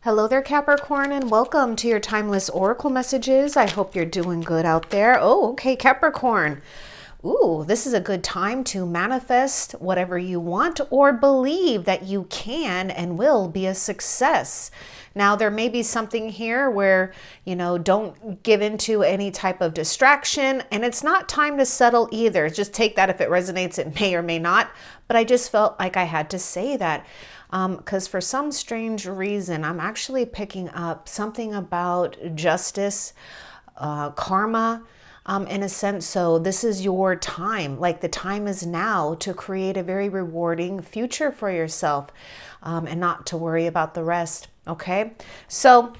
Hello there, Capricorn, and welcome to your timeless oracle messages. I hope you're doing good out there. Oh, okay, Capricorn. Ooh, this is a good time to manifest whatever you want or believe that you can and will be a success. Now, there may be something here where, don't give into any type of distraction, and it's not time to settle either. Just take that if it resonates. It may or may not, but I just felt like I had to say that. Because for some strange reason, I'm actually picking up something about justice, karma, in a sense. So this is your time. Like the time is now to create a very rewarding future for yourself, and not to worry about the rest. Okay. So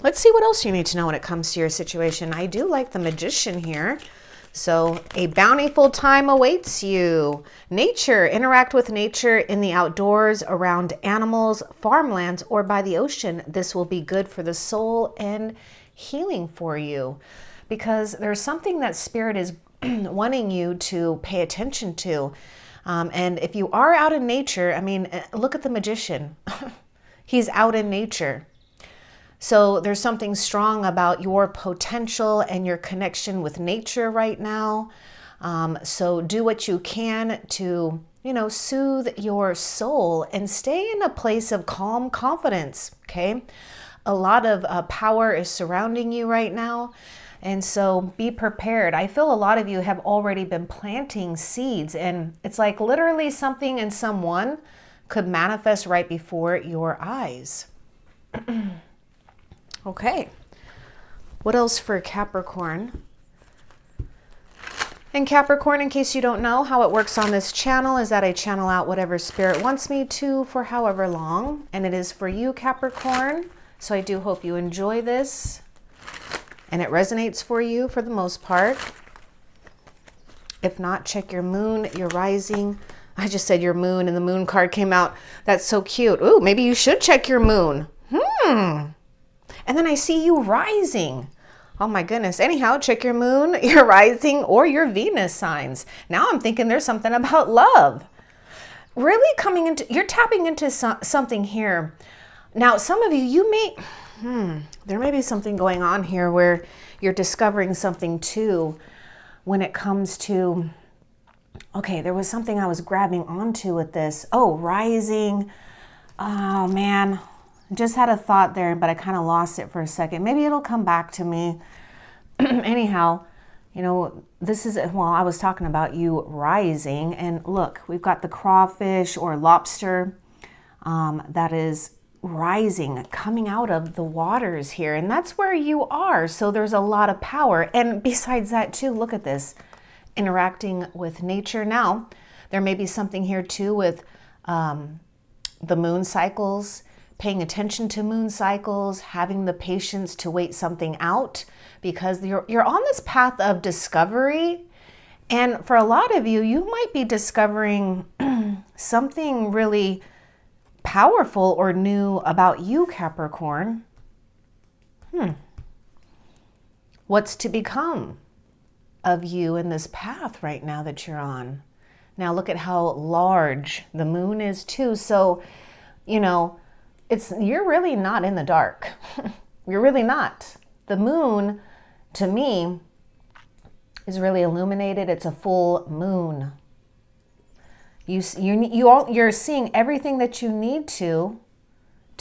let's see what else you need to know when it comes to your situation. I do like the Magician here. So a bountiful time awaits you. Nature, interact with nature in the outdoors, around animals, farmlands, or by the ocean. This will be good for the soul and healing for you, because there's something that Spirit is wanting you to pay attention to. And if you are out in nature, I mean, look at the Magician. He's out in nature. So there's something strong about your potential and your connection with nature right now. So do what you can to, soothe your soul and stay in a place of calm confidence. Okay. A lot of power is surrounding you right now. And so be prepared. I feel a lot of you have already been planting seeds, and it's like literally something and someone could manifest right before your eyes. Okay, what else for Capricorn? And Capricorn, in case you don't know, how it works on this channel is that I channel out whatever Spirit wants me to for however long. And it is for you, Capricorn. So I do hope you enjoy this and it resonates for you for the most part. If not, check your moon, your rising. I just said your moon and the moon card came out. That's so cute. Ooh, maybe you should check your moon. And then I see you rising. Oh my goodness. Anyhow, check your moon, your rising, or your Venus signs. Now I'm thinking there's something about love. Really you're tapping into something here. Now, some of you, there may be something going on here where you're discovering something too when it comes to, okay, there was something I was grabbing onto with this. Oh, rising. Oh man. Just had a thought there, but I kind of lost it for a second. Maybe it'll come back to me. Anyhow, this is, I was talking about you rising, and look, we've got the crawfish or lobster that is rising, coming out of the waters here, and that's where you are. So there's a lot of power. And besides that too, look at this, interacting with nature. Now, there may be something here too with the moon cycles, paying attention to moon cycles, having the patience to wait something out, because you're on this path of discovery. And for a lot of you, you might be discovering something really powerful or new about you, Capricorn. What's to become of you in this path right now that you're on? Now look at how large the moon is too. So, you're really not in the dark. You're really not. The moon, to me, is really illuminated. It's a full moon. You're seeing everything that you need to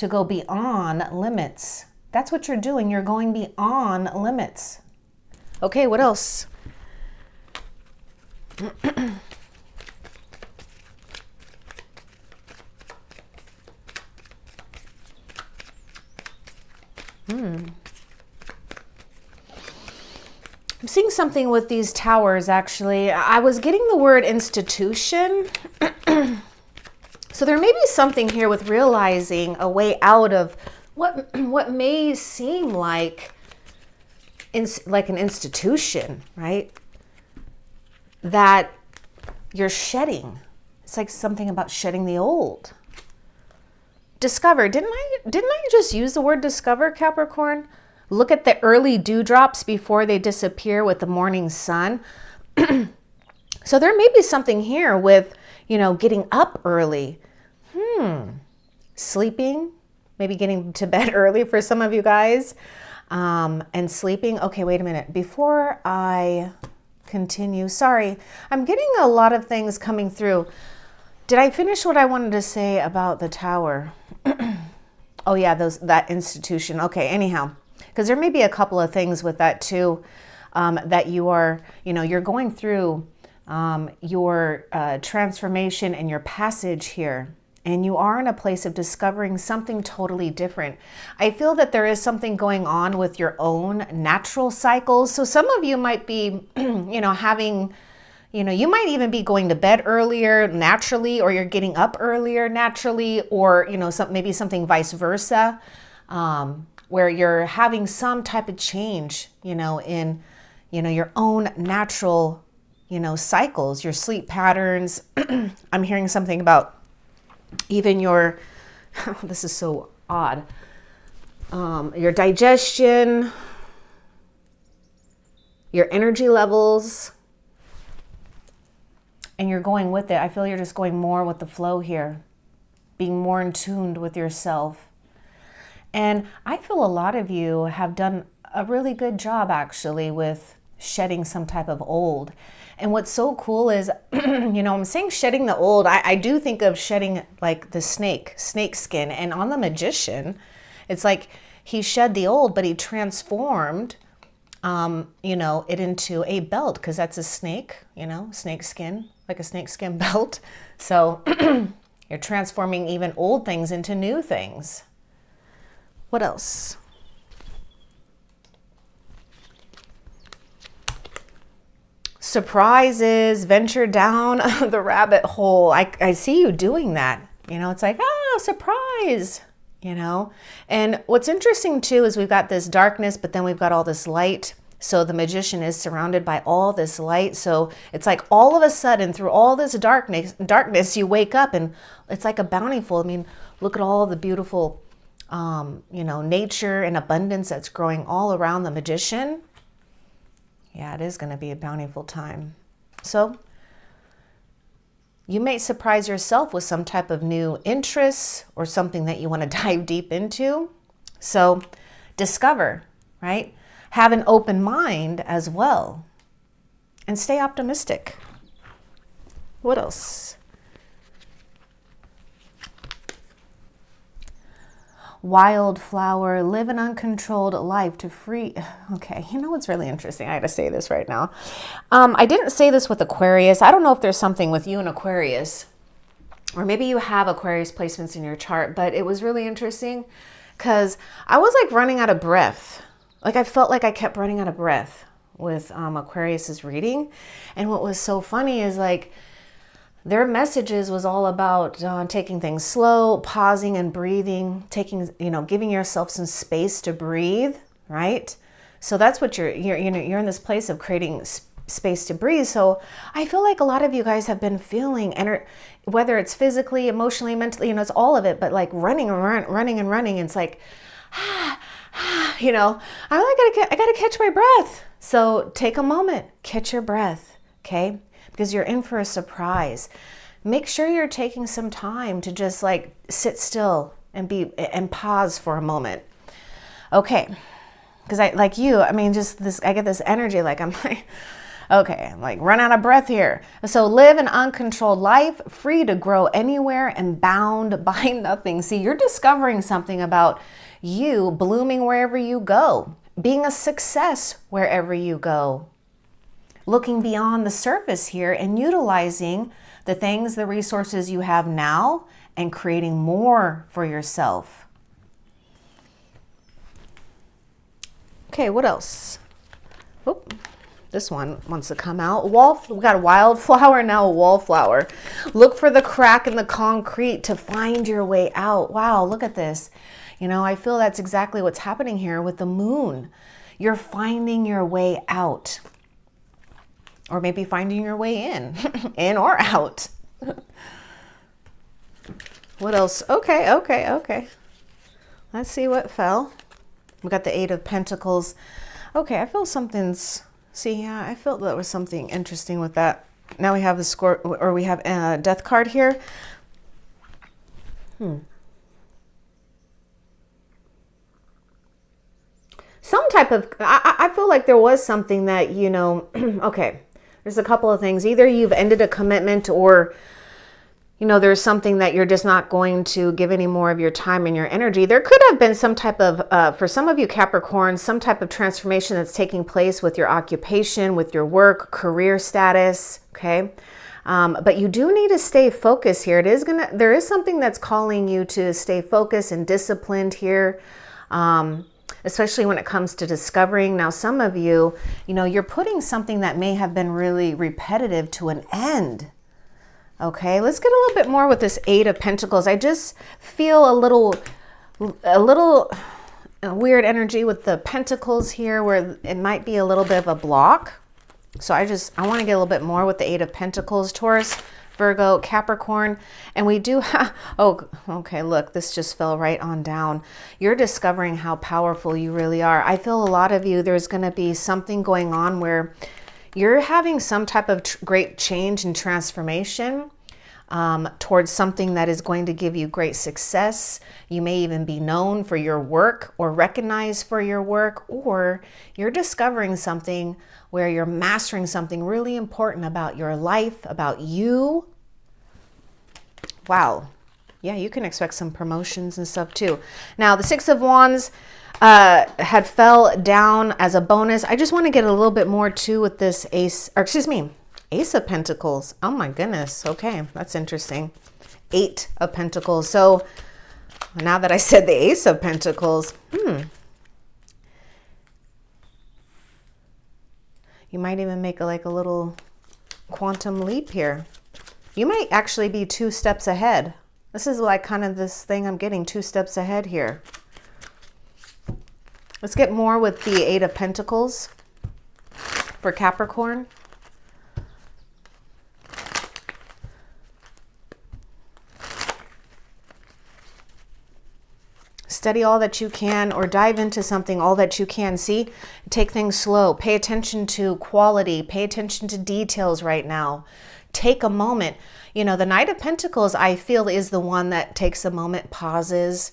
go beyond limits. That's what you're doing. You're going beyond limits. Okay, what else? I'm seeing something with these towers, actually. I was getting the word institution. So there may be something here with realizing a way out of what may seem like an institution, right? That you're shedding. It's like something about shedding the old. Discover. Didn't I just use the word discover, Capricorn? Look at the early dewdrops before they disappear with the morning sun. So there may be something here with, getting up early. Sleeping, maybe getting to bed early for some of you guys, and sleeping. Okay, wait a minute. Before I continue, sorry, I'm getting a lot of things coming through. Did I finish what I wanted to say about the tower? Oh yeah, that institution. Okay, anyhow, because there may be a couple of things with that too, that you are, you're going through your transformation and your passage here. And you are in a place of discovering something totally different. I feel that there is something going on with your own natural cycles. So some of you might be, having, you might even be going to bed earlier naturally, or you're getting up earlier naturally, or, maybe something vice versa, where you're having some type of change, in, your own natural, cycles, your sleep patterns. I'm hearing something about even your, this is so odd, your digestion, your energy levels, and you're going with it. I feel you're just going more with the flow here, being more in tune with yourself. And I feel a lot of you have done a really good job actually with shedding some type of old. And what's so cool is, I'm saying shedding the old, I do think of shedding like the snake skin. And on the magician, it's like he shed the old, but he transformed, it into a belt, because that's a snake, snake skin, like a snake skin belt. So you're transforming even old things into new things. What else? Surprises, venture down the rabbit hole. I see you doing that. It's like, surprise, And what's interesting too is we've got this darkness, but then we've got all this light. So the magician is surrounded by all this light. So it's like all of a sudden through all this darkness, you wake up and it's like a bountiful. I mean, look at all the beautiful, nature and abundance that's growing all around the magician. Yeah, it is going to be a bountiful time. So you may surprise yourself with some type of new interest or something that you want to dive deep into. So discover, right? Have an open mind as well. And stay optimistic. What else? Wildflower, live an uncontrolled life to free. Okay, what's really interesting? I had to say this right now. I didn't say this with Aquarius. I don't know if there's something with you and Aquarius, or maybe you have Aquarius placements in your chart, but it was really interesting because I was like running out of breath. Like I felt like I kept running out of breath with Aquarius's reading. And what was so funny is like, their messages was all about taking things slow, pausing and breathing, giving yourself some space to breathe, right? So that's what you're in this place of creating space to breathe. So I feel like a lot of you guys have been feeling, whether it's physically, emotionally, mentally, it's all of it, but like running and running. It's like, I gotta catch my breath. So take a moment, catch your breath, okay? Because you're in for a surprise. Make sure you're taking some time to just like sit still and pause for a moment. Okay. Because I get this energy, like I'm like, okay, I'm like run out of breath here. So live an uncontrolled life, free to grow anywhere and bound by nothing. See, you're discovering something about you blooming wherever you go, being a success wherever you go. Looking beyond the surface here and utilizing the things, the resources you have now and creating more for yourself. Okay, what else? Oop, this one wants to come out. We got a wildflower, now a wallflower. Look for the crack in the concrete to find your way out. Wow, look at this. I feel that's exactly what's happening here with the moon. You're finding your way out. Or maybe finding your way in or out. What else? Okay. Let's see what fell. We got the Eight of Pentacles. Okay, I feel something's, I felt there was something interesting with that. Now we have we have a Death card here. some type of, I feel like there was something that, you know, okay, there's a couple of things. Either you've ended a commitment, or, you know, there's something that you're just not going to give any more of your time and your energy. There could have been some type of, for some of you Capricorns, some type of transformation that's taking place with your occupation, with your work, career status, okay? But you do need to stay focused here. There is something that's calling you to stay focused and disciplined here, especially when it comes to discovering. Now, some of you, you know, you're putting something that may have been really repetitive to an end. Okay, let's get a little bit more with this Eight of Pentacles. I just feel a little weird energy with the Pentacles here, where it might be a little bit of a block. So I want to get a little bit more with the Eight of Pentacles, Taurus, Virgo, Capricorn. And we do have, oh, okay, look, this just fell right on down. You're discovering how powerful you really are. I feel a lot of you, there's going to be something going on where you're having some type of great change and transformation towards something that is going to give you great success. You may even be known for your work or recognized for your work, or you're discovering something where you're mastering something really important about your life, about you. Wow. Yeah, you can expect some promotions and stuff too. Now, the Six of Wands had fell down as a bonus. I just want to get a little bit more too with this Ace of Pentacles. Oh my goodness. Okay, that's interesting. Eight of Pentacles. So now that I said the Ace of Pentacles, you might even make a little quantum leap here. You might actually be 2 steps ahead. This is like kind of this thing I'm getting, 2 steps ahead here. Let's get more with the Eight of Pentacles for Capricorn. Study all that you can, or dive into something all that you can. See, take things slow. Pay attention to quality. Pay attention to details right now. Take a moment. You know, the Knight of Pentacles, I feel, is the one that takes a moment, pauses,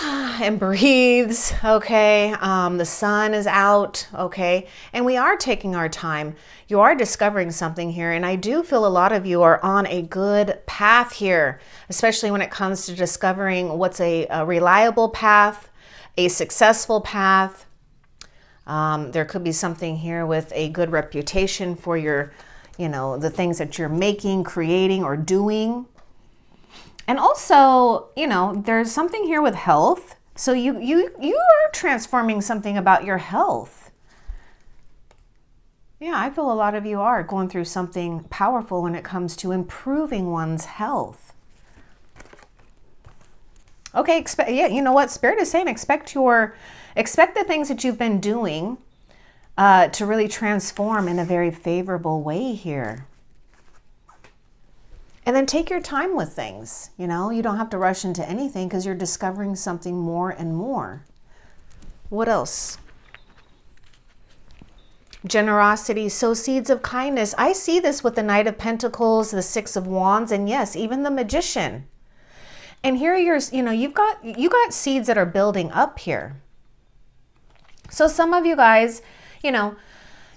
and breathes. Okay, the sun is out. Okay, and we are taking our time. You are discovering something here, and I do feel a lot of you are on a good path here, especially when it comes to discovering what's a reliable path, a successful path. There could be something here with a good reputation for your, you know, the things that you're making, creating, or doing. And also, you know, there's something here with health. So you are transforming something about your health. Yeah, I feel a lot of you are going through something powerful when it comes to improving one's health. Okay, yeah, you know what? Spirit is saying expect the things that you've been doing to really transform in a very favorable way here. And then take your time with things. You know, you don't have to rush into anything because you're discovering something more and more. What else? Generosity, sow seeds of kindness. I see this with the Knight of Pentacles, the Six of Wands, and yes, even the Magician. And here you got seeds that are building up here. So some of you guys, you know,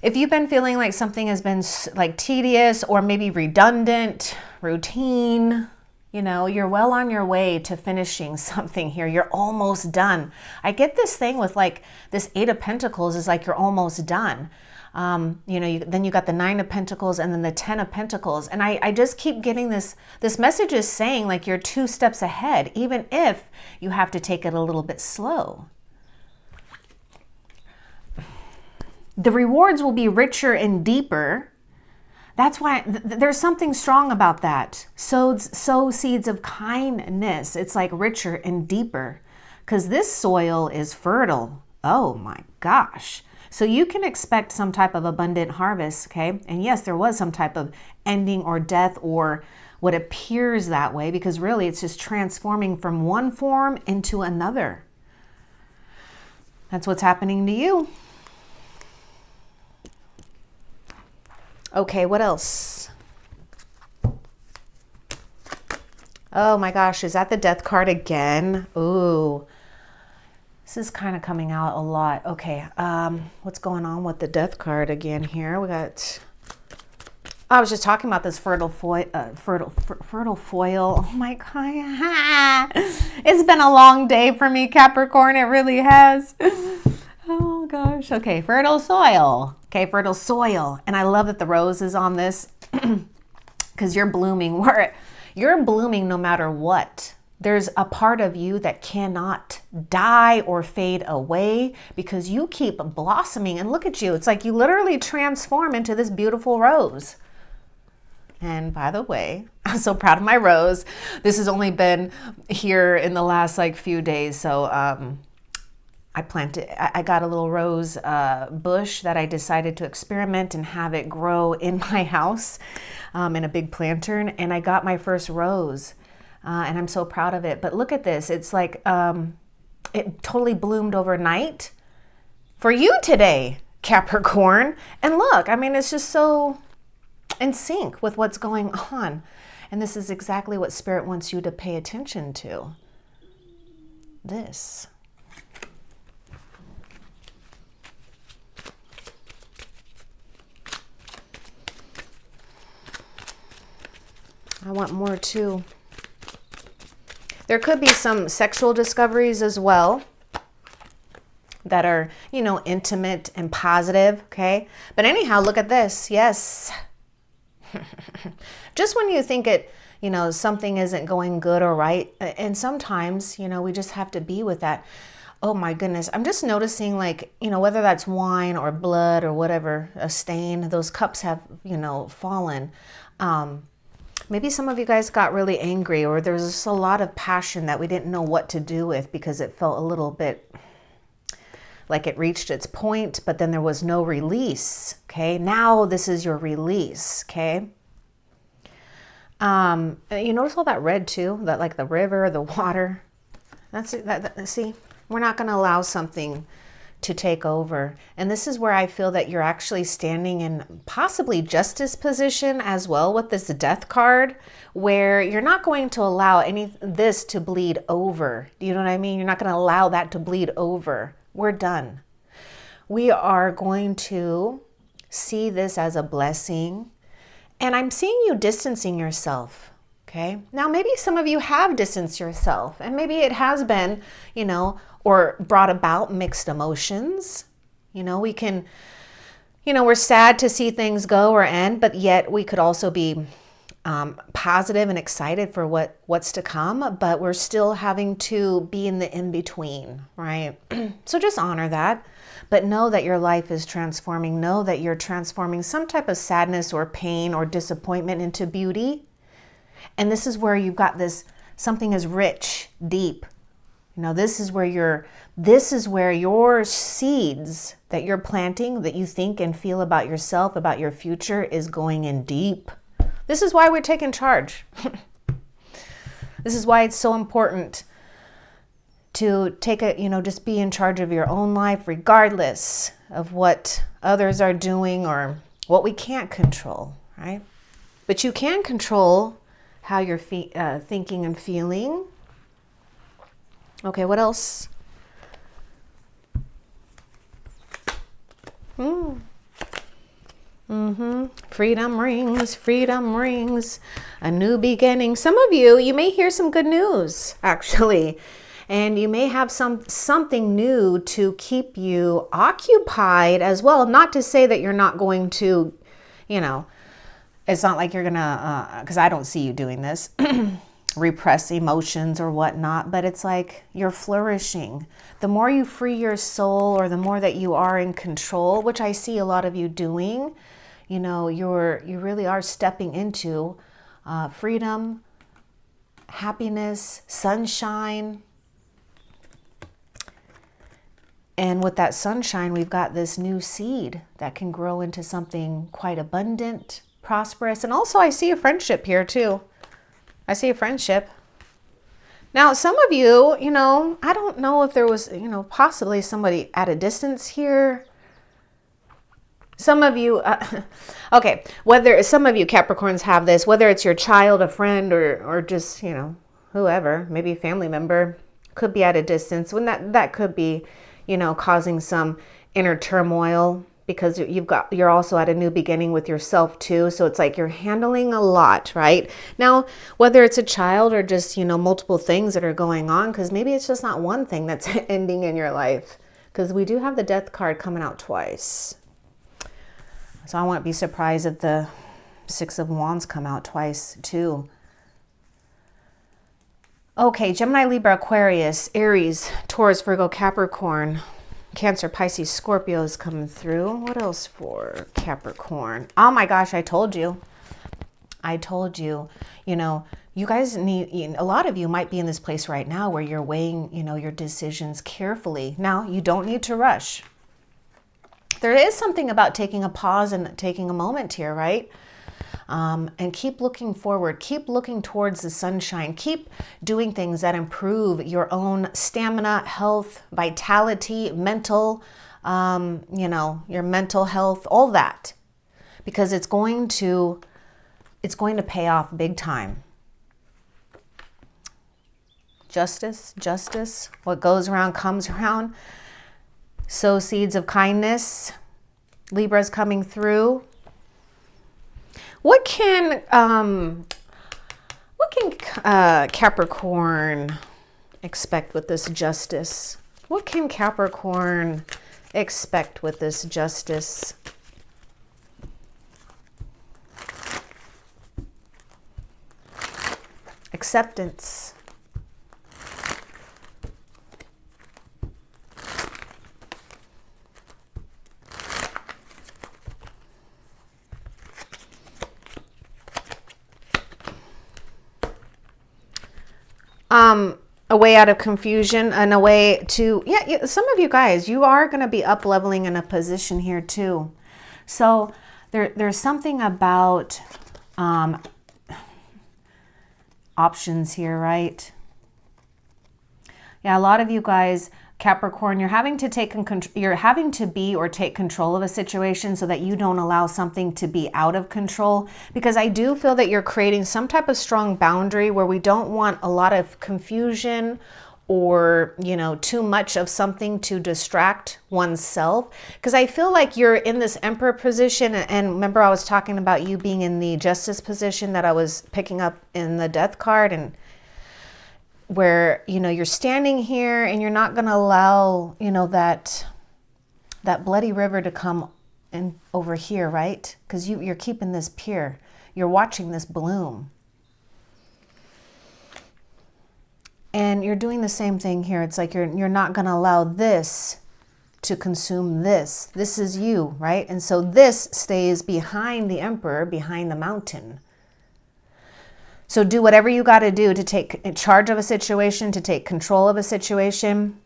if you've been feeling like something has been like tedious or maybe redundant, routine, you know, you're well on your way to finishing something here. You're almost done. I get this thing with like this Eight of Pentacles is like you're almost done. You know, then you got the Nine of Pentacles and then the 10 of Pentacles. And I just keep getting this message is saying like you're 2 steps ahead, even if you have to take it a little bit slow. The rewards will be richer and deeper. That's why there's something strong about that. Sow seeds of kindness. It's like richer and deeper because this soil is fertile. Oh my gosh. So you can expect some type of abundant harvest, okay? And yes, there was some type of ending or death or what appears that way because really it's just transforming from one form into another. That's what's happening to you. Okay, what else? Oh my gosh, is that the Death card again? Ooh. This is kind of coming out a lot. Okay, what's going on with the death card again here? We got, I was just talking about this fertile foil. Oh my God. It's been a long day for me, Capricorn. It really has. Oh gosh. Okay, fertile soil. Okay, fertile soil. And I love that the rose is on this because you're blooming. You're blooming no matter what. There's a part of you that cannot die or fade away because you keep blossoming. And look at you. It's like you literally transform into this beautiful rose. And by the way, I'm so proud of my rose. This has only been here in the last like few days. So I got a little rose bush that I decided to experiment and have it grow in my house in a big planter. And I got my first rose. And I'm so proud of it. But look at this. It's like it totally bloomed overnight for you today, Capricorn. And look, I mean, it's just so in sync with what's going on. And this is exactly what Spirit wants you to pay attention to. This. I want more too. There could be some sexual discoveries as well that are, you know, intimate and positive, okay? But anyhow, look at this. Yes. Just when you think it, you know, something isn't going good or right, and sometimes, you know, we just have to be with that. Oh my goodness. I'm just noticing, like, you know, whether that's wine or blood or whatever, a stain, those cups have, you know, fallen. Maybe some of you guys got really angry, or there was just a lot of passion that we didn't know what to do with because it felt a little bit like it reached its point, but then there was no release. Okay, now this is your release. Okay. You notice all that red too, that like the river, the water. That's it. See, we're not going to allow something to take over. And this is where I feel that you're actually standing in possibly justice position as well with this death card, where you're not going to allow this to bleed over. Do you know what I mean? You're not going to allow that to bleed over. We're done. We are going to see this as a blessing. And I'm seeing you distancing yourself. Okay. Now, maybe some of you have distanced yourself, and maybe it has been, you know, or brought about mixed emotions. You know, we can, you know, we're sad to see things go or end, but yet we could also be positive and excited for what's to come, but we're still having to be in the in-between, right? So just honor that, but know that your life is transforming. Know that you're transforming some type of sadness or pain or disappointment into beauty. And this is where you've got this, something is rich, deep. You know, this is where your seeds that you're planting, that you think and feel about yourself, about your future, is going in deep. This is why we're taking charge. This is why it's so important to take it, you know, just be in charge of your own life, regardless of what others are doing or what we can't control, right? But you can control how you're thinking and feeling. Okay, what else? Freedom rings, a new beginning. Some of you may hear some good news, actually. And you may have something new to keep you occupied as well. Not to say that you're not going to, you know, it's not like you're gonna, because I don't see you doing this, repress emotions or whatnot, but it's like you're flourishing. The more you free your soul, or the more that you are in control, which I see a lot of you doing, you know, you really are stepping into freedom, happiness, sunshine. And with that sunshine, we've got this new seed that can grow into something quite abundant, prosperous. And also I see a friendship here too. I see a friendship. Now, some of you, you know, I don't know if there was, you know, possibly somebody at a distance here. Some of you, okay, whether some of you Capricorns have this, whether it's your child, a friend, or just, you know, whoever, maybe a family member, could be at a distance. When that could be, causing some inner turmoil, because you're also at a new beginning with yourself too. So it's like you're handling a lot, right? Now, whether it's a child or just, multiple things that are going on, because maybe it's just not one thing that's ending in your life, because we do have the Death card coming out twice. So I won't be surprised if the Six of Wands come out twice too. Okay, Gemini, Libra, Aquarius, Aries, Taurus, Virgo, Capricorn, Cancer, Pisces, Scorpio is coming through. What else for Capricorn? Oh my gosh, I told you. You guys need, a lot of you might be in this place right now where you're weighing, your decisions carefully. Now, you don't need to rush. There is something about taking a pause and taking a moment here, right? And keep looking forward, keep looking towards the sunshine, keep doing things that improve your own stamina, health, vitality, mental, your mental health, all that, because it's going to pay off big time. Justice, what goes around comes around. Sow seeds of kindness. Libra's coming through. What can Capricorn expect with this justice? What can Capricorn expect with this justice? Acceptance. A way out of confusion and a way to, some of you guys, you are going to be up leveling in a position here too. So there's something about options here, right? Yeah, a lot of you guys, Capricorn, you're having to be or take control of a situation so that you don't allow something to be out of control, because I do feel that you're creating some type of strong boundary where we don't want a lot of confusion or, too much of something to distract oneself. Because I feel like you're in this Emperor position, and remember I was talking about you being in the Justice position that I was picking up in the Death card, and where, you're standing here and you're not going to allow, that bloody river to come in over here, right? Because you're keeping this pure. You're watching this bloom. And you're doing the same thing here. It's like you're not going to allow this to consume this. This is you, right? And so this stays behind the Emperor, behind the mountain. So do whatever you got to do to take charge of a situation, to take control of a situation.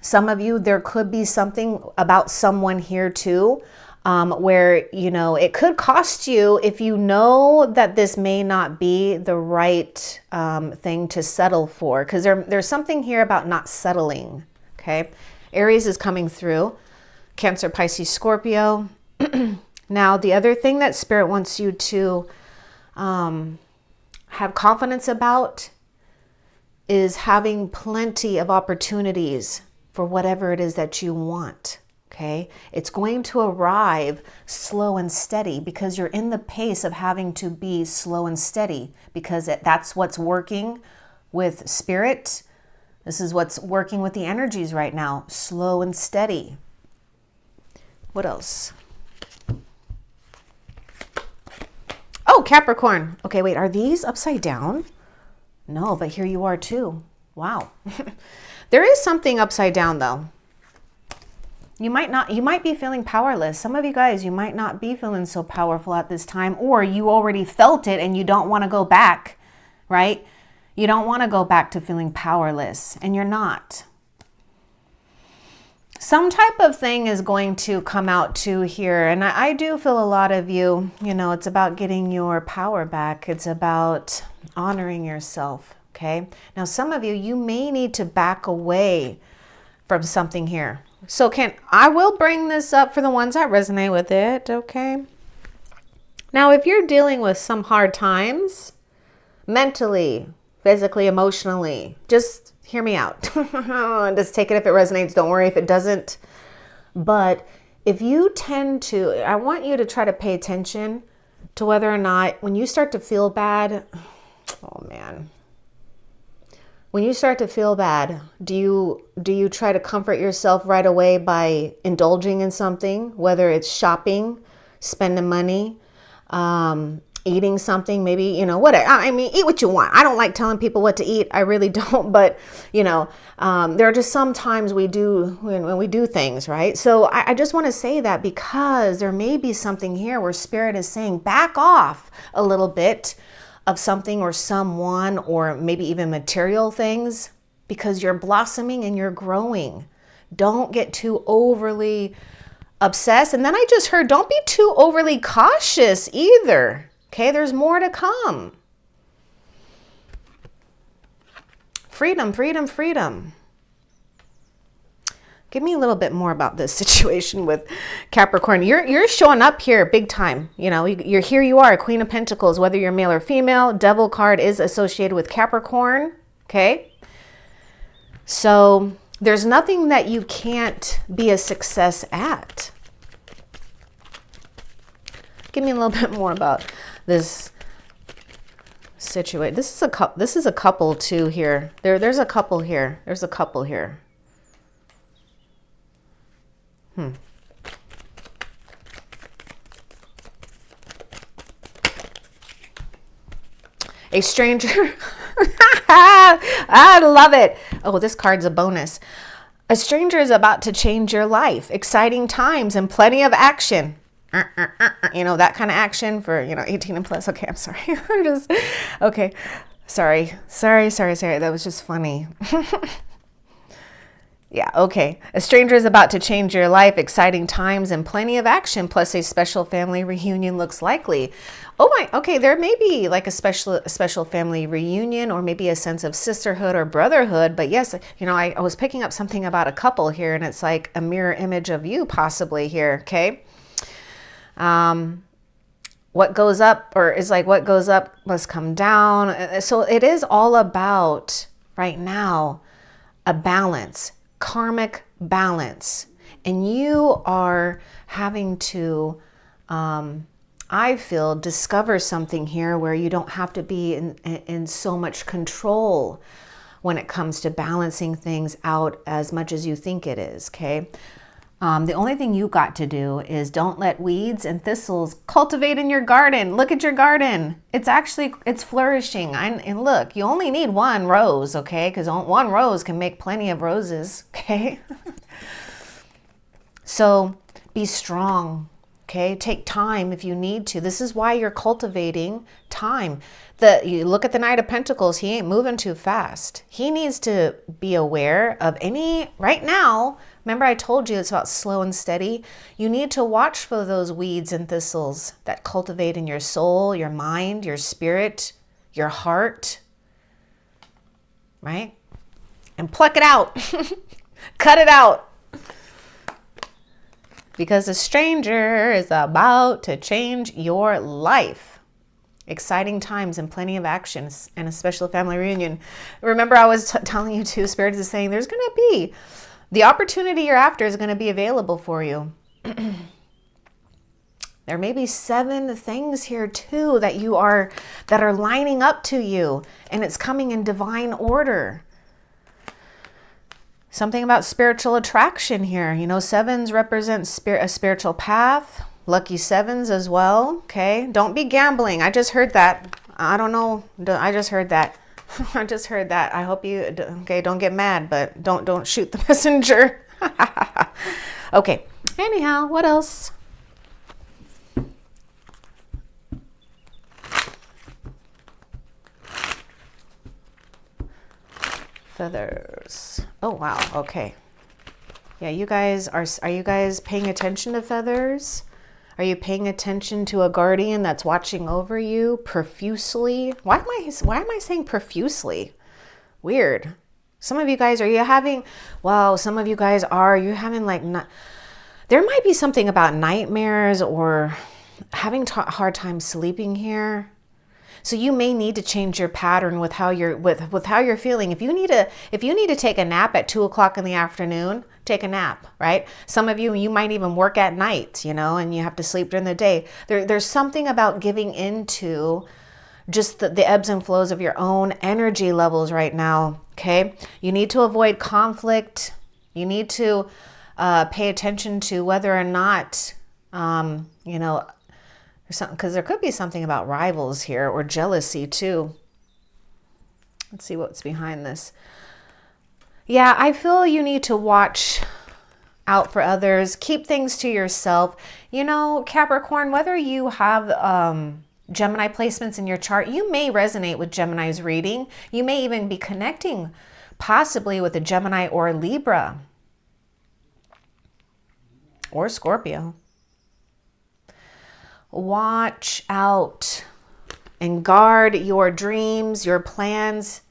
Some of you, there could be something about someone here too, where, it could cost you if you know that this may not be the right thing to settle for. Because there's something here about not settling, okay? Aries is coming through. Cancer, Pisces, Scorpio. Now, the other thing that Spirit wants you to have confidence about is having plenty of opportunities for whatever it is that you want, okay? It's going to arrive slow and steady because you're in the pace of having to be slow and steady, because that's what's working with Spirit. This is what's working with the energies right now, slow and steady. What else? Oh, Capricorn. Okay, wait, are these upside down? No, but here you are too. Wow. There is something upside down though. You might be feeling powerless. Some of you guys, you might not be feeling so powerful at this time, or you already felt it and you don't want to go back, right? You don't want to go back to feeling powerless, and you're not. Some type of thing is going to come out too here. And I do feel a lot of you, it's about getting your power back. It's about honoring yourself, okay? Now, some of you, you may need to back away from something here. So I will bring this up for the ones that resonate with it, okay? Now, if you're dealing with some hard times, mentally, physically, emotionally, just hear me out. Just take it if it resonates. Don't worry if it doesn't. But if you tend to, I want you to try to pay attention to whether or not when you start to feel bad, oh man, when you start to feel bad, do you try to comfort yourself right away by indulging in something, whether it's shopping, spending money, eating something, maybe, you know, whatever. I mean, eat what you want. I don't like telling people what to eat. I really don't. But, you know, there are just some times we do when we do things, right? So I just want to say that because there may be something here where Spirit is saying back off a little bit of something or someone or maybe even material things because you're blossoming and you're growing. Don't get too overly obsessed. And then I just heard, don't be too overly cautious either. Okay, there's more to come. Freedom, freedom, freedom. Give me a little bit more about this situation with Capricorn. You're showing up here big time. You know, you're here. You are a Queen of Pentacles, whether you're male or female. Devil card is associated with Capricorn. Okay. So there's nothing that you can't be a success at. Give me a little bit more about this situation. This is a couple too here. There's a couple here. There's a couple here. A stranger. I love it. Oh, this card's a bonus. A stranger is about to change your life. Exciting times and plenty of action. You know, that kind of action for, you know, 18 and plus. Okay, I'm sorry. Okay. Sorry. That was just funny. Yeah, okay. A stranger is about to change your life. Exciting times and plenty of action, plus a special family reunion looks likely. Oh my, okay, there may be like a special family reunion or maybe a sense of sisterhood or brotherhood. But yes, you know, I was picking up something about a couple here and it's like a mirror image of you possibly here, okay? What goes up or is like what goes up must come down. So it is all about right now a balance. Karmic balance, and you are having to I feel discover something here where you don't have to be in so much control when it comes to balancing things out as much as you think it is. Okay, the only thing you got to do is don't let weeds and thistles cultivate in your garden. Look at your garden. It's flourishing. And look, you only need one rose, okay? Because one rose can make plenty of roses, okay? So be strong, okay? Take time if you need to. This is why you're cultivating time. You look at the Knight of Pentacles. He ain't moving too fast. He needs to be aware of right now. Remember I told you it's about slow and steady. You need to watch for those weeds and thistles that cultivate in your soul, your mind, your spirit, your heart, right? And pluck it out. Cut it out. Because a stranger is about to change your life. Exciting times and plenty of actions and a special family reunion. Remember I was telling you too, Spirit is saying there's going to be the opportunity you're after is going to be available for you. There may be 7 things here too that are lining up to you, and it's coming in divine order. Something about spiritual attraction here. You know, 7s represent a spiritual path. Lucky 7s as well. Okay, don't be gambling. I just heard that. I don't know. I just heard that. I just heard that. I hope you, okay, don't get mad, but don't shoot the messenger. Okay. Anyhow, what else? Feathers. Oh, wow. Okay. Yeah, you guys are you guys paying attention to feathers? Are you paying attention to a guardian that's watching over you profusely? Why am I saying profusely? Weird. Some of you guys, are you having like, there might be something about nightmares or having hard time sleeping here. So you may need to change your pattern with how you're with how you're feeling. If you need to take a nap at 2 o'clock in the afternoon, take a nap, right? Some of you might even work at night, and you have to sleep during the day. There's something about giving into just the ebbs and flows of your own energy levels right now. Okay, you need to avoid conflict. You need to pay attention to whether or not because there could be something about rivals here or jealousy too. Let's see what's behind this. Yeah, I feel you need to watch out for others. Keep things to yourself. Capricorn, whether you have Gemini placements in your chart, you may resonate with Gemini's reading. You may even be connecting possibly with a Gemini or a Libra or Scorpio. Watch out and guard your dreams, your plans.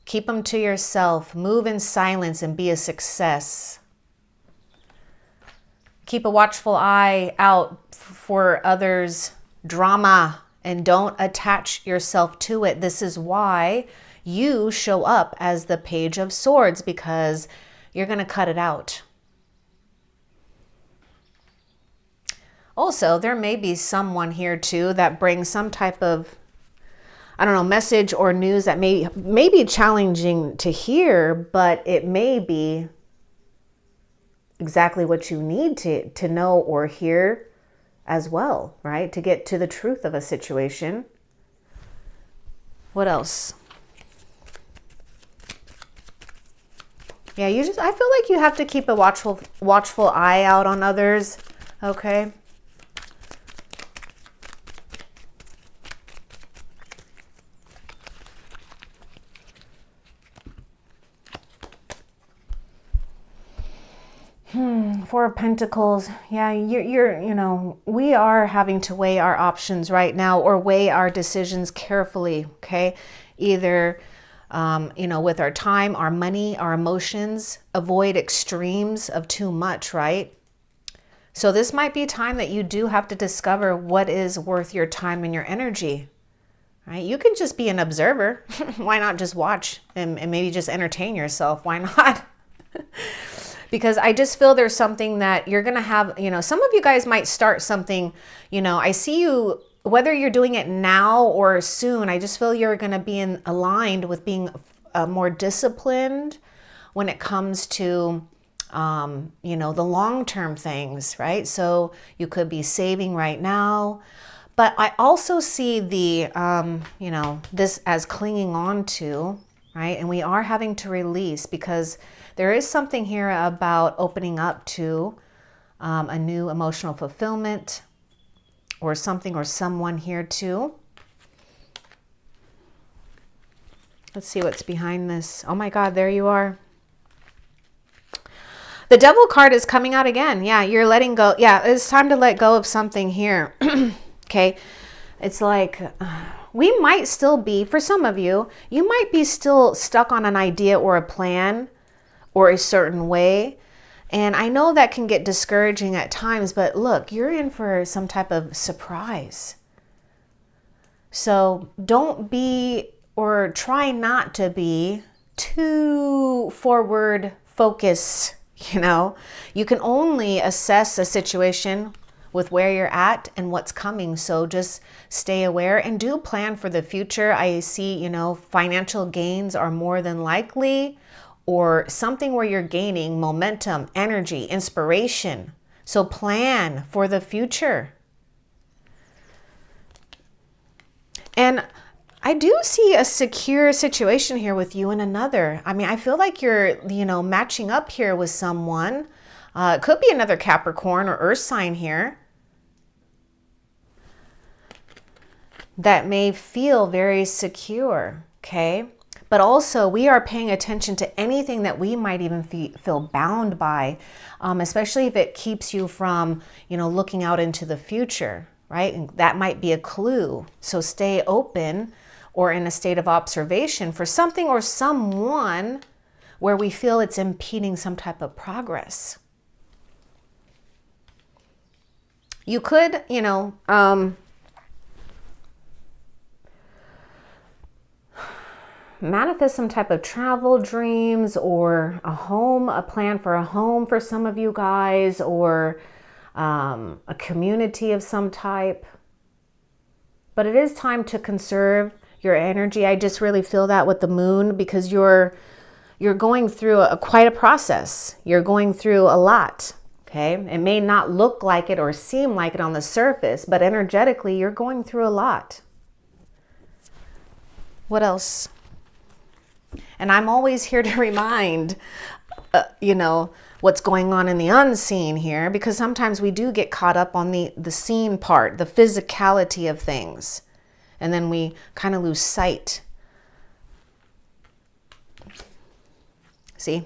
Keep them to yourself. Move in silence and be a success. Keep a watchful eye out for others' drama and don't attach yourself to it. This is why you show up as the Page of Swords, because you're going to cut it out. Also, there may be someone here too that brings some type of, message or news that may be challenging to hear, but it may be exactly what you need to know or hear as well, right? To get to the truth of a situation. What else? Yeah, I feel like you have to keep a watchful eye out on others, okay? Four of Pentacles. Yeah, we are having to weigh our options right now, or weigh our decisions carefully, okay? Either, with our time, our money, our emotions, avoid extremes of too much, right? So this might be time that you do have to discover what is worth your time and your energy, right? You can just be an observer. Why not just watch and maybe just entertain yourself? Why not? Because I just feel there's something that you're going to have, some of you guys might start something, I see you, whether you're doing it now or soon, I just feel you're going to be aligned with being more disciplined when it comes to, the long-term things, right? So you could be saving right now, but I also see this as clinging on to, right? And we are having to release, because there is something here about opening up to a new emotional fulfillment, or something or someone here too. Let's see what's behind this. Oh my God, there you are. The Devil card is coming out again. Yeah, you're letting go. Yeah, it's time to let go of something here. Okay. It's like we might still be, for some of you, you might be still stuck on an idea or a plan or a certain way. And I know that can get discouraging at times, but look, you're in for some type of surprise. So don't be, or try not to be, too forward focused. You can only assess a situation with where you're at and what's coming. So just stay aware and do plan for the future. I see, financial gains are more than likely, or something where you're gaining momentum, energy, inspiration. So plan for the future. And I do see a secure situation here with you and another. I mean, I feel like you're, matching up here with someone. It could be another Capricorn or Earth sign here that may feel very secure, okay? But also we are paying attention to anything that we might even feel bound by, especially if it keeps you from, looking out into the future, right? And that might be a clue. So stay open or in a state of observation for something or someone where we feel it's impeding some type of progress. You could, manifest some type of travel dreams or a home, a plan for a home for some of you guys, or a community of some type. But it is time to conserve your energy. I just really feel that with the moon, because you're going through quite a process. You're going through a lot. Okay, it may not look like it or seem like it on the surface, but energetically, you're going through a lot. What else? And I'm always here to remind, what's going on in the unseen here, because sometimes we do get caught up on the seen part, the physicality of things, and then we kind of lose sight. See?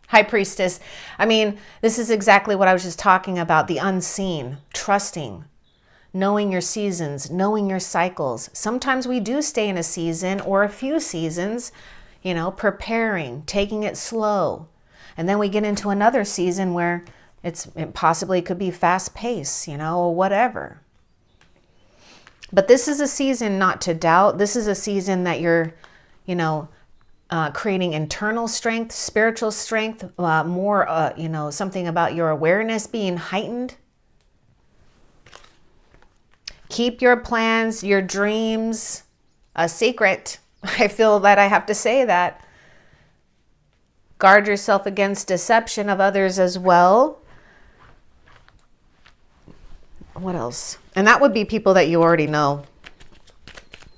High Priestess. I mean, this is exactly what I was just talking about, the unseen, trusting, knowing your seasons, knowing your cycles. Sometimes we do stay in a season or a few seasons, preparing, taking it slow. And then we get into another season where it possibly could be fast paced, or whatever. But this is a season not to doubt. This is a season that you're, creating internal strength, spiritual strength, more, something about your awareness being heightened. Keep your plans, your dreams a secret. I feel that I have to say that. Guard yourself against deception of others as well. What else? And that would be people that you already know.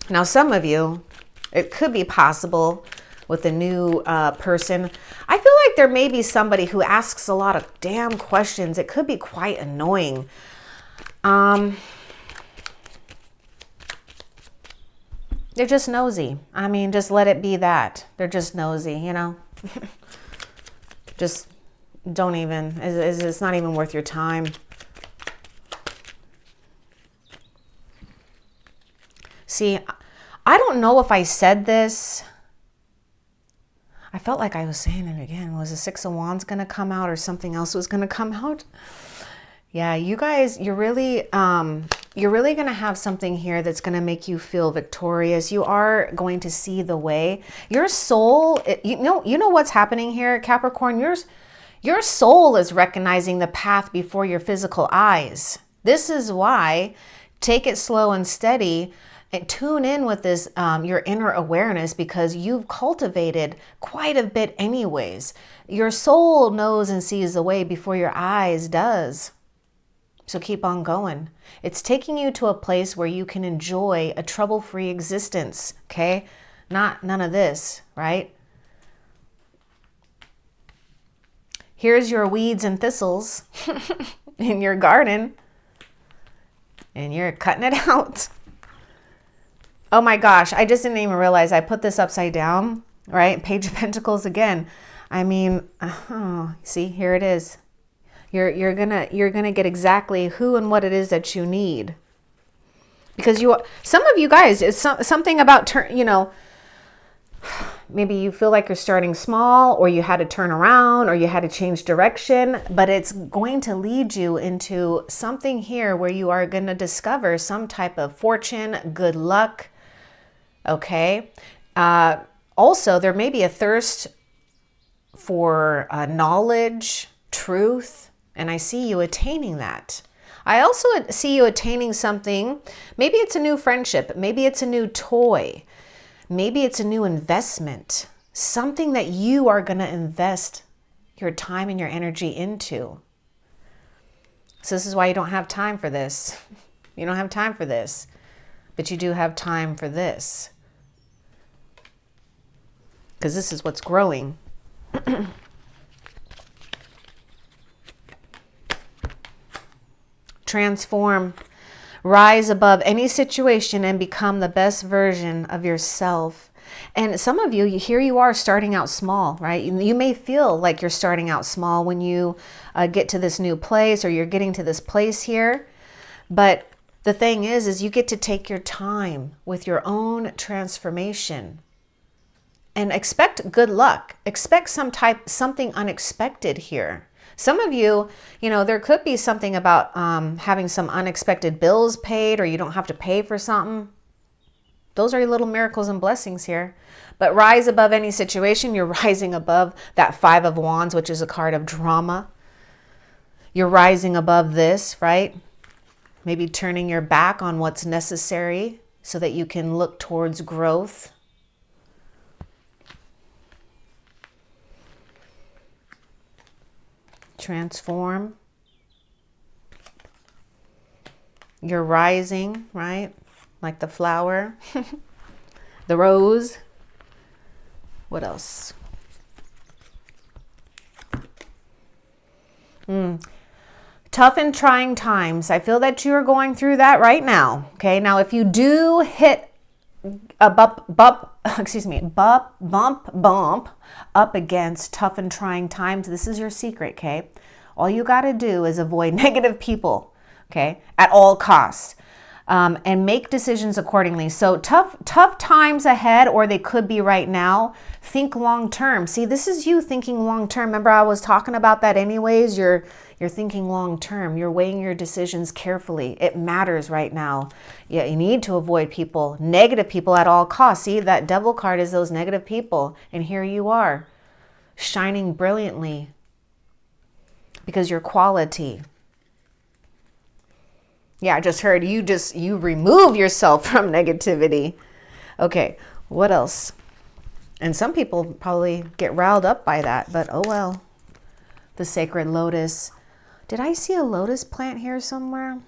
Now, some of you, it could be possible with a new person. I feel like there may be somebody who asks a lot of damn questions. It could be quite annoying. They're just nosy. I mean, just let it be that. They're just nosy, Just don't even. It's not even worth your time. See, I don't know if I said this. I felt like I was saying it again. Was the Six of Wands going to come out, or something else was going to come out? Yeah, you guys, you're really going to have something here that's going to make you feel victorious. You are going to see the way. Your soul, you know what's happening here, Capricorn? Your soul is recognizing the path before your physical eyes. This is why, take it slow and steady. And tune in with this, your inner awareness, because you've cultivated quite a bit anyways. Your soul knows and sees the way before your eyes does. So keep on going. It's taking you to a place where you can enjoy a trouble-free existence, okay? None of this, right? Here's your weeds and thistles in your garden, and you're cutting it out. Oh my gosh, I just didn't even realize I put this upside down, right? Page of Pentacles again. I mean, see, here it is. You're gonna get exactly who and what it is that you need. Because some of you guys, it's something about maybe you feel like you're starting small, or you had to turn around, or you had to change direction, but it's going to lead you into something here where you are going to discover some type of fortune, good luck. Okay. Also, there may be a thirst for knowledge, truth, and I see you attaining that. I also see you attaining something. Maybe it's a new friendship. Maybe it's a new toy. Maybe it's a new investment. Something that you are going to invest your time and your energy into. So this is why you don't have time for this. You don't have time for this. But you do have time for this. Because this is what's growing. Transform. Rise above any situation and become the best version of yourself. And some of you, here you are starting out small, right? You may feel like you're starting out small when you get to this new place, or you're getting to this place here. But the thing is you get to take your time with your own transformation. And expect good luck. Expect something unexpected here. Some of you, there could be something about having some unexpected bills paid, or you don't have to pay for something. Those are your little miracles and blessings here. But rise above any situation. You're rising above that Five of Wands, which is a card of drama. You're rising above this, right? Maybe turning your back on what's necessary so that you can look towards growth. Transform. You're rising, right? Like the flower, the rose. What else? Tough and trying times. I feel that you are going through that right now. Okay. Now, if you do hit a bump up against tough and trying times, this is your secret. Okay. All you got to do is avoid negative people. Okay. At all costs. And make decisions accordingly. So tough times ahead, or they could be right now. Think long term. See, this is you thinking long term. Remember, I was talking about that anyways. You're thinking long term. You're weighing your decisions carefully. It matters right now. Yeah, you need to avoid people, negative people at all costs. See, that devil card is those negative people. And here you are, shining brilliantly because you're quality. Yeah, I just heard you remove yourself from negativity. Okay, what else? And some people probably get riled up by that, but oh well. The sacred lotus. Did I see a lotus plant here somewhere?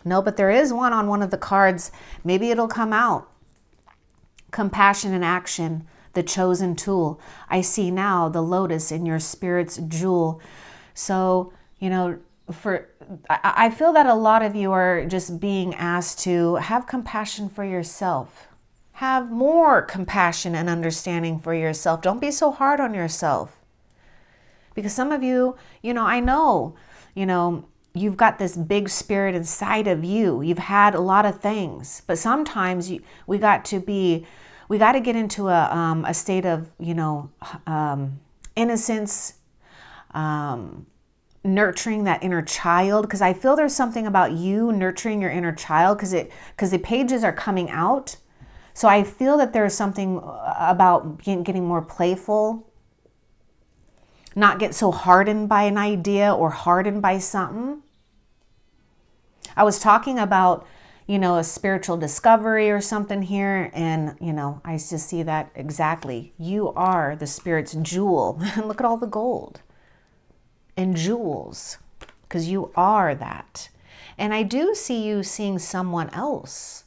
No, but there is one on one of the cards. Maybe it'll come out. Compassion in action, the chosen tool. I see now the lotus in your spirit's jewel. So, you know, I feel that a lot of you are just being asked to have compassion for yourself. Have more compassion and understanding for yourself. Don't be so hard on yourself. Because some of you, I know, you've got this big spirit inside of you. You've had a lot of things. But sometimes we got to get into a state of, innocence, nurturing that inner child, because I feel there's something about you nurturing your inner child because the pages are coming out. So I feel that there's something about getting more playful, not get so hardened by an idea or hardened by something. I was talking about, a spiritual discovery or something here, and, I just see that exactly. You are the spirit's jewel. And look at all the gold and jewels, because you are that. And I do see you seeing someone else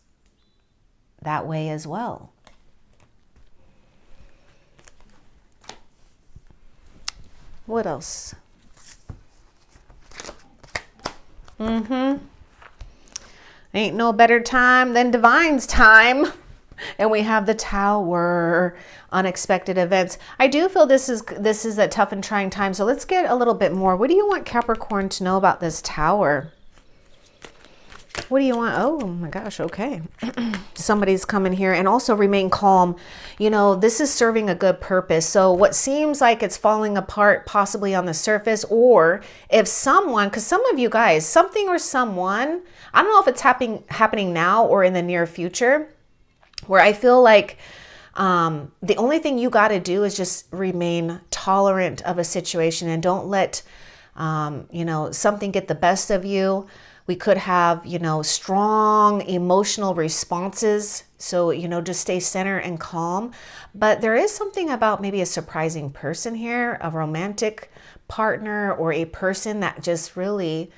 that way as well. What else? Ain't no better time than divine's time. And we have the Tower, unexpected events. I do feel this is a tough and trying time. So let's get a little bit more. What do you want Capricorn to know about this Tower? What do you want? Oh my gosh. Okay. Somebody's coming here. And also remain calm. This is serving a good purpose. So what seems like it's falling apart possibly on the surface, or if someone, because some of you guys, something or someone, I don't know if it's happening now or in the near future, where I feel like the only thing you got to do is just remain tolerant of a situation and don't let, something get the best of you. We could have, strong emotional responses. So, just stay centered and calm. But there is something about maybe a surprising person here, a romantic partner, or a person that just really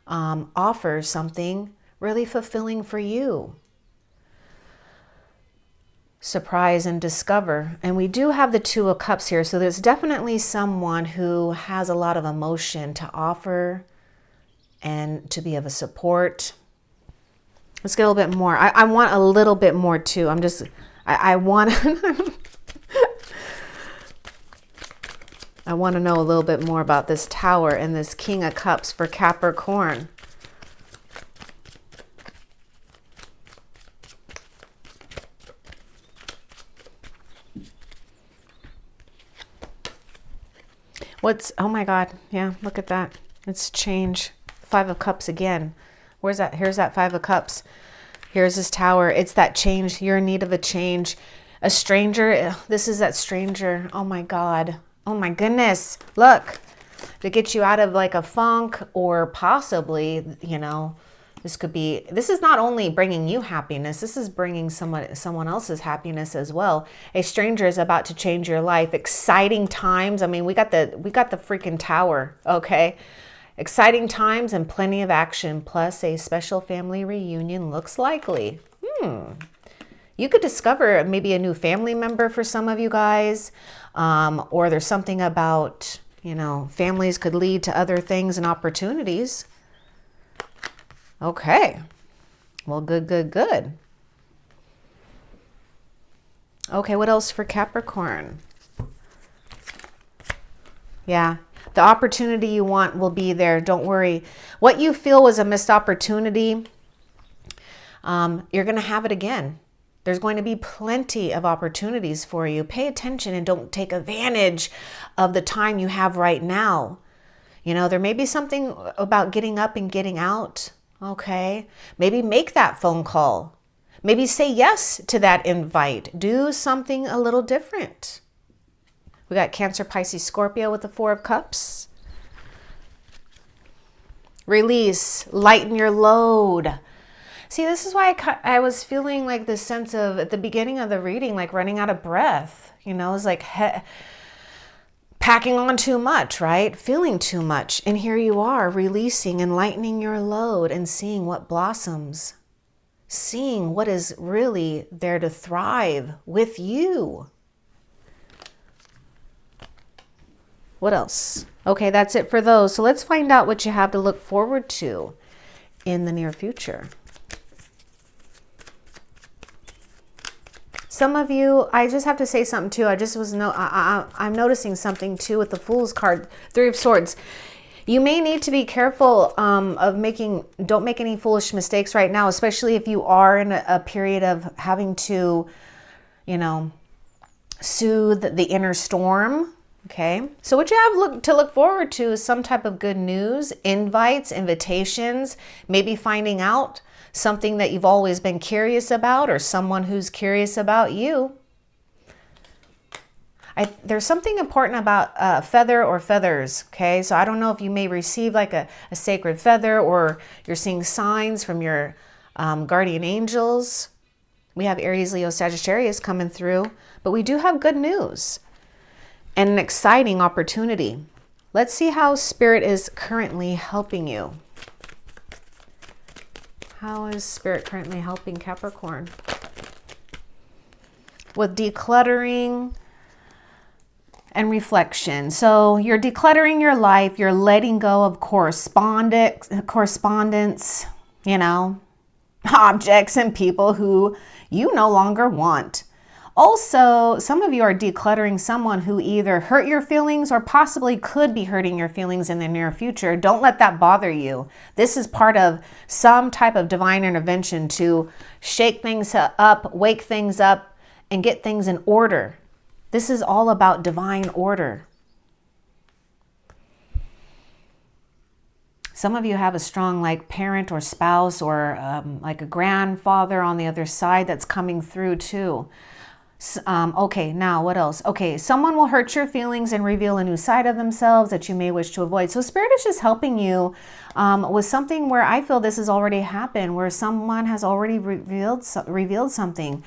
offers something really fulfilling for you. Surprise and discover. And we do have the Two of Cups here. So there's definitely someone who has a lot of emotion to offer and to be of a support. Let's get a little bit more. I want a little bit more too. I want I want to know a little bit more about this Tower and this King of Cups for Capricorn. Oh my God. Yeah, look at that. It's change. Five of Cups again. Where's that? Here's that Five of Cups. Here's this Tower. It's that change. You're in need of a change. A stranger. This is that stranger. Oh my God. Oh my goodness. Look. To get you out of like a funk, or possibly, you know, this is not only bringing you happiness, this is bringing someone else's happiness as well. A stranger is about to change your life. Exciting times. I mean, we got the freaking Tower, okay? Exciting times and plenty of action, plus a special family reunion looks likely. You could discover maybe a new family member for some of you guys, or there's something about, you know, families could lead to other things and opportunities. Okay. Well, good, good, good. Okay, what else for Capricorn? Yeah, the opportunity you want will be there. Don't worry. What you feel was a missed opportunity, you're going to have it again. There's going to be plenty of opportunities for you. Pay attention and don't take advantage of the time you have right now. You know, there may be something about getting up and getting out. Okay. Maybe make that phone call. Maybe say yes to that invite. Do something a little different. We got Cancer, Pisces, Scorpio with the Four of Cups. Release, lighten your load. See, this is why I was feeling like this sense of, at the beginning of the reading, like running out of breath. You know, it's like packing on too much, right? Feeling too much. And here you are, releasing and lightening your load and seeing what blossoms. Seeing what is really there to thrive with you. What else? Okay, that's it for those. So let's find out what you have to look forward to in the near future. Some of you, I just have to say something too. I'm noticing something too with the Fool's card, Three of Swords. You may need to be careful don't make any foolish mistakes right now, especially if you are in a period of having to, you know, soothe the inner storm. Okay. So what you have to look forward to is some type of good news, invites, invitations, maybe finding out something that you've always been curious about, or someone who's curious about you. There's something important about feather or feathers, okay? So I don't know if you may receive like a sacred feather, or you're seeing signs from your guardian angels. We have Aries, Leo, Sagittarius coming through, but we do have good news and an exciting opportunity. Let's see how Spirit is currently helping you. How is Spirit currently helping Capricorn? With decluttering and reflection. So you're decluttering your life. You're letting go of correspondence, you know, objects and people who you no longer want. Also, some of you are decluttering someone who either hurt your feelings or possibly could be hurting your feelings in the near future. Don't let that bother you. This is part of some type of divine intervention to shake things up, wake things up, and get things in order. This is all about divine order. Some of you have a strong like parent or spouse, or like a grandfather on the other side that's coming through too. Okay, now what else? Okay, someone will hurt your feelings and reveal a new side of themselves that you may wish to avoid. So Spirit is just helping you with something where I feel this has already happened, where someone has already revealed something.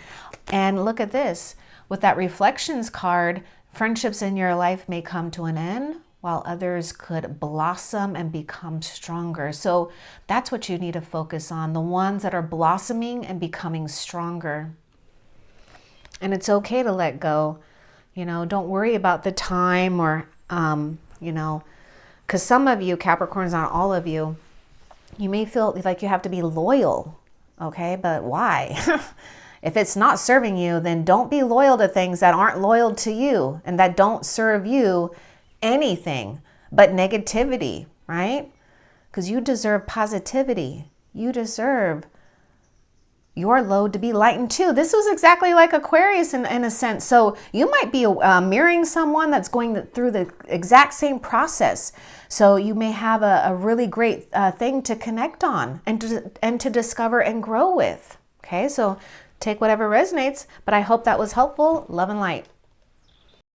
And look at this. With that reflections card, friendships in your life may come to an end, while others could blossom and become stronger. So that's what you need to focus on, the ones that are blossoming and becoming stronger. And it's okay to let go. You know, don't worry about the time, or, you know, because some of you, Capricorns, not all of you, you may feel like you have to be loyal. Okay, but why? If it's not serving you, then don't be loyal to things that aren't loyal to you and that don't serve you anything but negativity, right? Because you deserve positivity. You deserve your load to be lightened too. This was exactly like Aquarius in a sense. So you might be mirroring someone that's going through the exact same process. So you may have a really great thing to connect on and to discover and grow with. Okay, so take whatever resonates, but I hope that was helpful. Love and light.